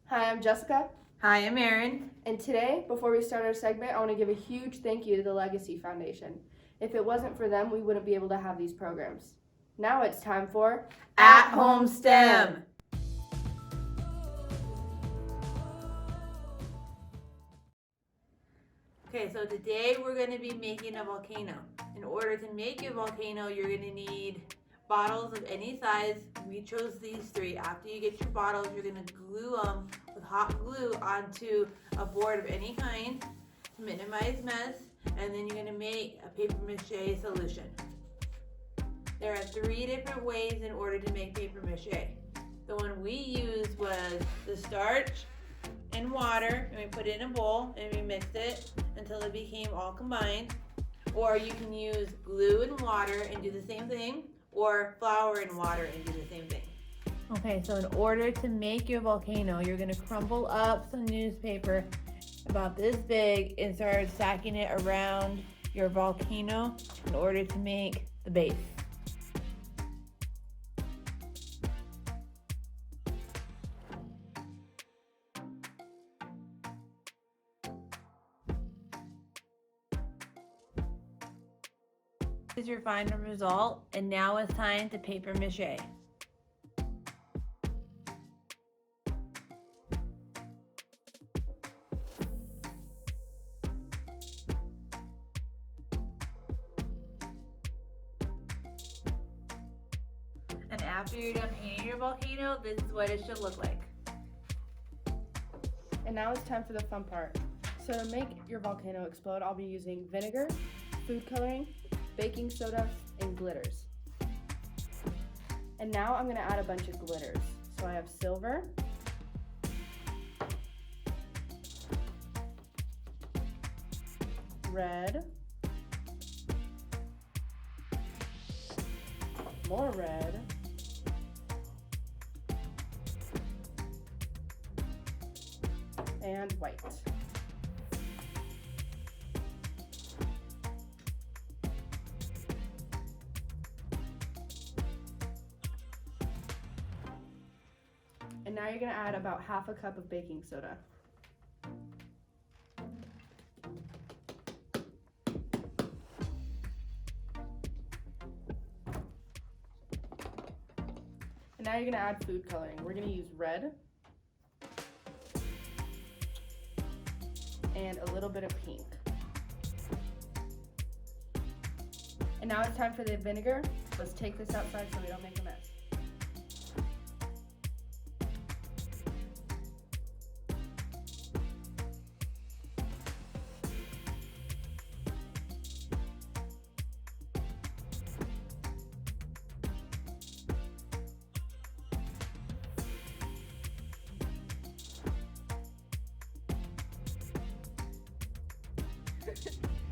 Hi, I'm Jessica. Hi, I'm Erin. And today, before we start our segment, I want to give a huge thank you to the Legacy Foundation. If it wasn't for them, we wouldn't be able to have these programs. Now it's time for At Home STEM. Okay, so today we're going to be making a volcano. In order to make a volcano, you're going to need bottles of any size. We chose these three. After you get your bottles, you're going to glue them with hot glue onto a board of any kind to minimize mess, and then you're going to make a paper mache solution. There are 3 different ways in order to make paper mache. The one we used was the starch and water, and we put it in a bowl and we mixed it until it became all combined. Or you can use glue and water and do the same thing, or flour and water and do the same thing. Okay, so in order to make your volcano, you're going to crumble up some newspaper about this big and start stacking it around your volcano in order to make the base. This is your final result, and now it's time to paper mache. And after you're done painting your volcano, this is what it should look like. And now it's time for the fun part. So to make your volcano explode, I'll be using vinegar, food coloring, baking soda, and glitters. And now I'm going to add a bunch of glitters. So I have silver, red, more red, and white. And now you're going to add about half a cup of baking soda. And now you're going to add food coloring. We're going to use red and a little bit of pink. And now it's time for the vinegar. Let's take this outside so we don't make a mess.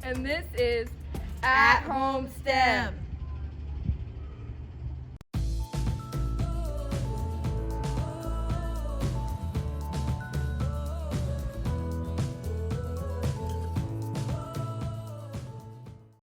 And this is At Home STEM.